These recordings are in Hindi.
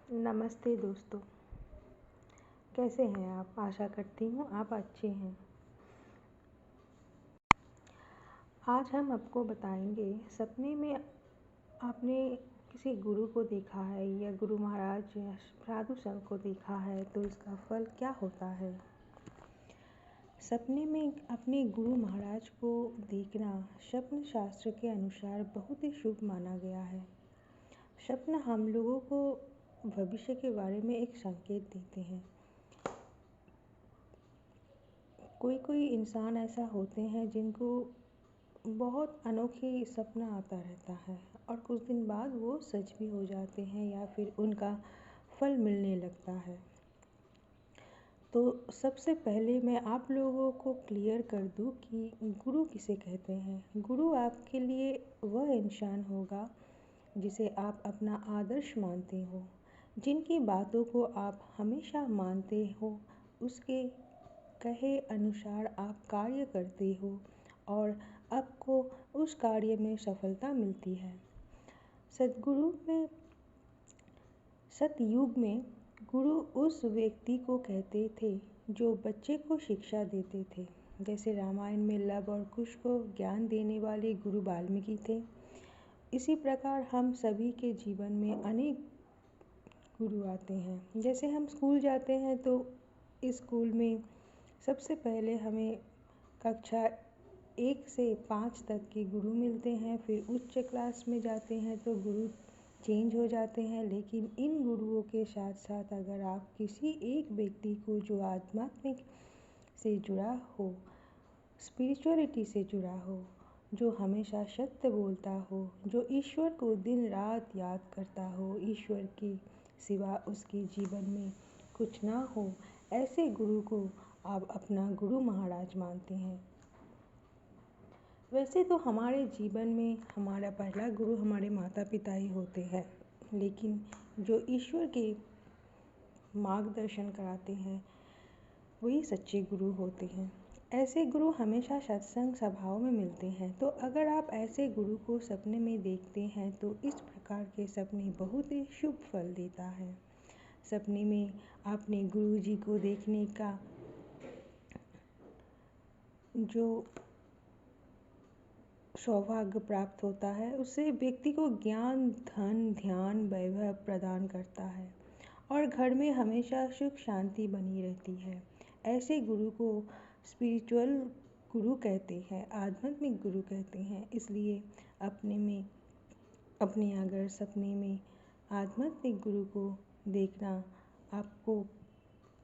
नमस्ते दोस्तों, कैसे हैं आप? आशा करती हूँ आप अच्छे हैं। आज हम आपको बताएंगे सपने में आपने किसी गुरु को देखा है या गुरु महाराज या साधु संत को देखा है तो इसका फल क्या होता है। सपने में अपने गुरु महाराज को देखना स्वप्न शास्त्र के अनुसार बहुत ही शुभ माना गया है। स्वप्न हम लोगों को भविष्य के बारे में एक संकेत देते हैं। कोई इंसान ऐसा होते हैं जिनको बहुत अनोखी सपना आता रहता है और कुछ दिन बाद वो सच भी हो जाते हैं या फिर उनका फल मिलने लगता है। तो सबसे पहले मैं आप लोगों को क्लियर कर दूं कि गुरु किसे कहते हैं। गुरु आपके लिए वह इंसान होगा जिसे आप अपना आदर्श मानते हो, जिनकी बातों को आप हमेशा मानते हो, उसके कहे अनुसार आप कार्य करते हो और आपको उस कार्य में सफलता मिलती है। सतयुग में गुरु उस व्यक्ति को कहते थे जो बच्चे को शिक्षा देते थे। जैसे रामायण में लव और कुश को ज्ञान देने वाले गुरु वाल्मीकि थे, इसी प्रकार हम सभी के जीवन में अनेक गुरु आते हैं। जैसे हम स्कूल जाते हैं तो इस स्कूल में सबसे पहले हमें कक्षा 1 से 5 तक के गुरु मिलते हैं। फिर उच्च क्लास में जाते हैं तो गुरु चेंज हो जाते हैं। लेकिन इन गुरुओं के साथ साथ अगर आप किसी एक व्यक्ति को जो आध्यात्मिक से जुड़ा हो, स्पिरिचुअलिटी से जुड़ा हो, जो हमेशा सत्य बोलता हो, जो ईश्वर को दिन रात याद करता हो, ईश्वर के सिवा उसके जीवन में कुछ ना हो, ऐसे गुरु को आप अपना गुरु महाराज मानते हैं। वैसे तो हमारे जीवन में हमारा पहला गुरु हमारे माता पिता ही होते हैं, लेकिन जो ईश्वर के मार्गदर्शन कराते हैं वही सच्चे गुरु होते हैं। ऐसे गुरु हमेशा सत्संग सभाओं में मिलते हैं। तो अगर आप ऐसे गुरु को सपने में देखते हैं तो इस प्रकार के सपने बहुत ही शुभ फल देता है। सपने में आपने गुरु जी को देखने का जो सौभाग्य प्राप्त होता है उससे व्यक्ति को ज्ञान, धन, ध्यान, वैभव प्रदान करता है और घर में हमेशा सुख शांति बनी रहती है। ऐसे गुरु को स्पिरिचुअल गुरु कहते हैं, आध्यात्मिक गुरु कहते हैं। इसलिए अपने अगर सपने में आध्यात्मिक गुरु को देखना आपको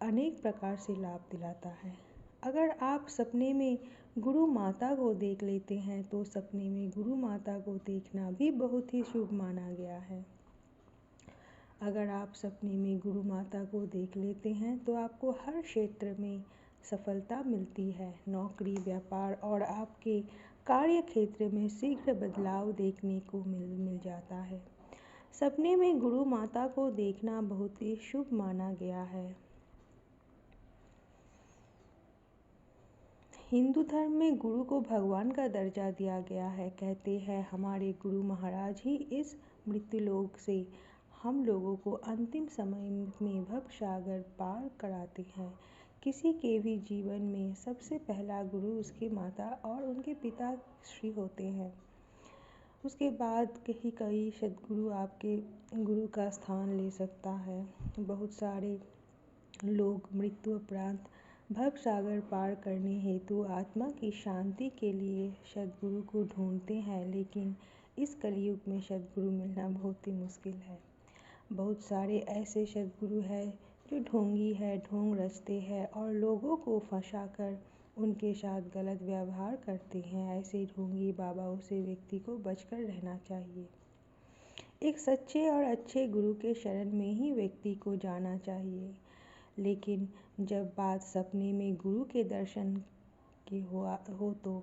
अनेक प्रकार से लाभ दिलाता है। अगर आप सपने में गुरु माता को देख लेते हैं तो सपने में गुरु माता को देखना भी बहुत ही शुभ माना गया है। अगर आप सपने में गुरु माता को देख लेते हैं तो आपको हर क्षेत्र में सफलता मिलती है। नौकरी, व्यापार और आपके कार्य क्षेत्र में शीघ्र बदलाव देखने को मिल जाता है। सपने में गुरु माता को देखना बहुत ही शुभ माना गया है। हिंदू धर्म में गुरु को भगवान का दर्जा दिया गया है। कहते हैं हमारे गुरु महाराज ही इस मृत्युलोक से हम लोगों को अंतिम समय में भव सागर पार कराते हैं। किसी के भी जीवन में सबसे पहला गुरु उसकी माता और उनके पिता श्री होते हैं। उसके बाद कई सद्गुरु आपके गुरु का स्थान ले सकता है। बहुत सारे लोग मृत्यु उपरांत भव सागर पार करने हेतु आत्मा की शांति के लिए सद्गुरु को ढूंढते हैं, लेकिन इस कलयुग में सद्गुरु मिलना बहुत ही मुश्किल है। बहुत सारे ऐसे सद्गुरु हैं जो ढोंगी है, ढोंग रचते हैं और लोगों को फंसाकर उनके साथ गलत व्यवहार करते हैं। ऐसे ढोंगी बाबाओं से व्यक्ति को बचकर रहना चाहिए। एक सच्चे और अच्छे गुरु के शरण में ही व्यक्ति को जाना चाहिए। लेकिन जब बात सपने में गुरु के दर्शन की हो तो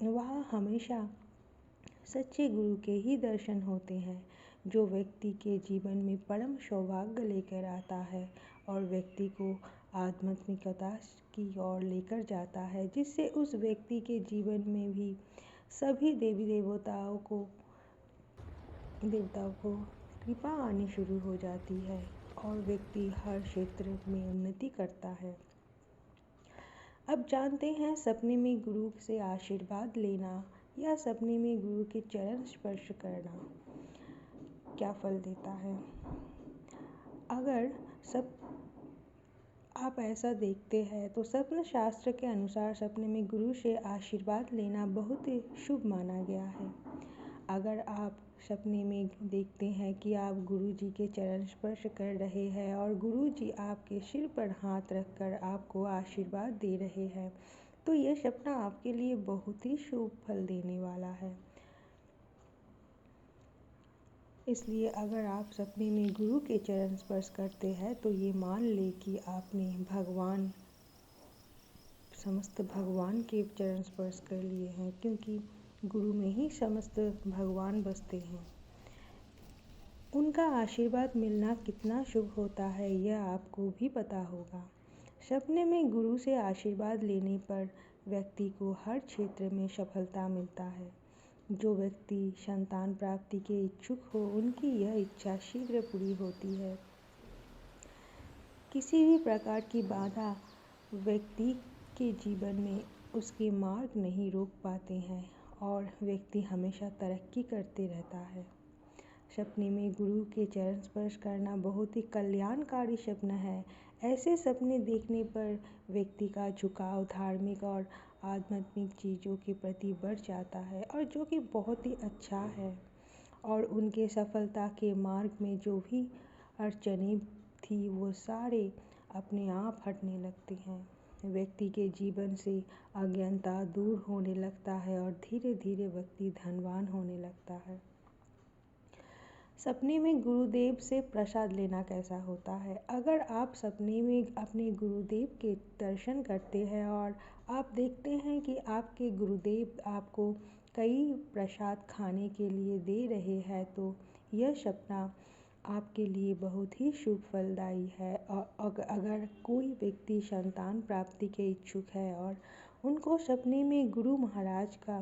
वहाँ हमेशा सच्चे गुरु के ही दर्शन होते हैं, जो व्यक्ति के जीवन में परम सौभाग्य लेकर आता है और व्यक्ति को आध्यात्मिकता की ओर लेकर जाता है, जिससे उस व्यक्ति के जीवन में भी सभी देवी देवताओं को कृपा आनी शुरू हो जाती है और व्यक्ति हर क्षेत्र में उन्नति करता है। अब जानते हैं सपने में गुरु से आशीर्वाद लेना या सपने में गुरु के चरण स्पर्श करना क्या फल देता है। अगर सब आप ऐसा देखते हैं तो स्वप्न शास्त्र के अनुसार सपने में गुरु से आशीर्वाद लेना बहुत ही शुभ माना गया है। अगर आप सपने में देखते हैं कि आप गुरु जी के चरण स्पर्श कर रहे हैं और गुरु जी आपके सिर पर हाथ रखकर आपको आशीर्वाद दे रहे हैं तो यह सपना आपके लिए बहुत ही शुभ फल देने वाला है। इसलिए अगर आप सपने में गुरु के चरण स्पर्श करते हैं तो ये मान ले कि आपने समस्त भगवान के चरण स्पर्श कर लिए हैं, क्योंकि गुरु में ही समस्त भगवान बसते हैं। उनका आशीर्वाद मिलना कितना शुभ होता है यह आपको भी पता होगा। सपने में गुरु से आशीर्वाद लेने पर व्यक्ति को हर क्षेत्र में सफलता मिलता है। जो व्यक्ति संतान प्राप्ति के इच्छुक हो उनकी यह इच्छा शीघ्र पूरी होती है। किसी भी प्रकार की बाधा व्यक्ति के जीवन में उसके मार्ग नहीं रोक पाते हैं और व्यक्ति हमेशा तरक्की करते रहता है। सपने में गुरु के चरण स्पर्श करना बहुत ही कल्याणकारी सपना है। ऐसे सपने देखने पर व्यक्ति का झुकाव धार्मिक और आध्यात्मिक चीज़ों के प्रति बढ़ जाता है और जो कि बहुत ही अच्छा है और उनके सफलता के मार्ग में जो भी अड़चनें थी वो सारे अपने आप हटने लगते हैं। व्यक्ति के जीवन से अज्ञानता दूर होने लगता है और धीरे धीरे व्यक्ति धनवान होने लगता है। सपने में गुरुदेव से प्रसाद लेना कैसा होता है। अगर आप सपने में अपने गुरुदेव के दर्शन करते हैं और आप देखते हैं कि आपके गुरुदेव आपको कई प्रसाद खाने के लिए दे रहे हैं तो यह सपना आपके लिए बहुत ही शुभ फलदायी है। और अगर कोई व्यक्ति संतान प्राप्ति के इच्छुक है और उनको सपने में गुरु महाराज का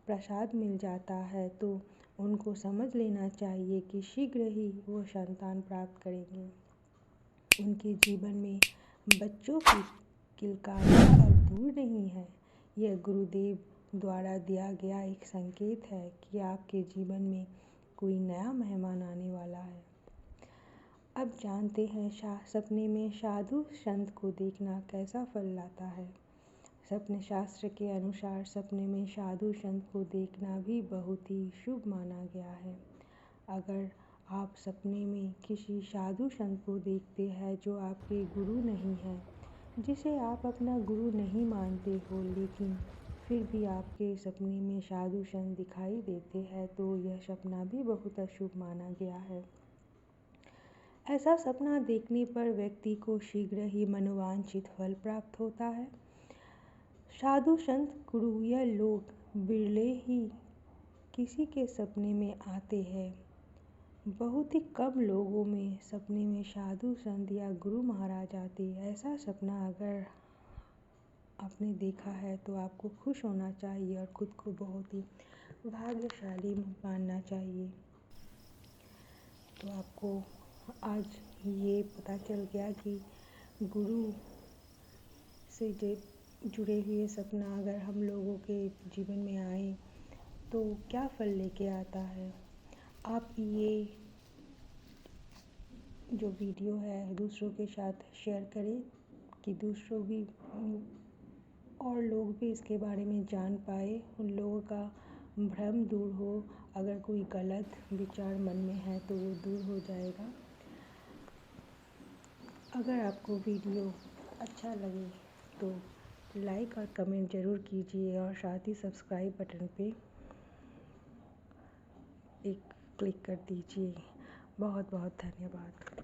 प्रसाद मिल जाता है तो उनको समझ लेना चाहिए कि शीघ्र ही वो संतान प्राप्त करेंगे। उनके जीवन में बच्चों की किलकारियाँ अब दूर नहीं है। यह गुरुदेव द्वारा दिया गया एक संकेत है कि आपके जीवन में कोई नया मेहमान आने वाला है। अब जानते हैं सपने में साधु संत को देखना कैसा फल लाता है। सपने शास्त्र के अनुसार सपने में साधु संत को देखना भी बहुत ही शुभ माना गया है। अगर आप सपने में किसी साधु संत को देखते हैं जो आपके गुरु नहीं है, जिसे आप अपना गुरु नहीं मानते हो, लेकिन फिर भी आपके सपने में साधु संत दिखाई देते हैं तो यह सपना भी बहुत अशुभ माना गया है। ऐसा सपना देखने पर व्यक्ति को शीघ्र ही मनोवांछित फल प्राप्त होता है। साधु संत गुरु यह लोग बिरले ही किसी के सपने में आते हैं। बहुत ही कम लोगों में सपने में साधु संत या गुरु महाराज आते हैं। ऐसा सपना अगर आपने देखा है तो आपको खुश होना चाहिए और खुद को बहुत ही भाग्यशाली मानना चाहिए। तो आपको आज ये पता चल गया कि गुरु से जुड़े हुए सपना अगर हम लोगों के जीवन में आए तो क्या फल लेके आता है। आप ये जो वीडियो है दूसरों के साथ शेयर करें कि दूसरों भी और लोग भी इसके बारे में जान पाए, उन लोगों का भ्रम दूर हो। अगर कोई गलत विचार मन में है तो वो दूर हो जाएगा। अगर आपको वीडियो अच्छा लगे तो लाइक और कमेंट ज़रूर कीजिए और साथ ही सब्सक्राइब बटन पे एक क्लिक कर दीजिए। बहुत बहुत धन्यवाद।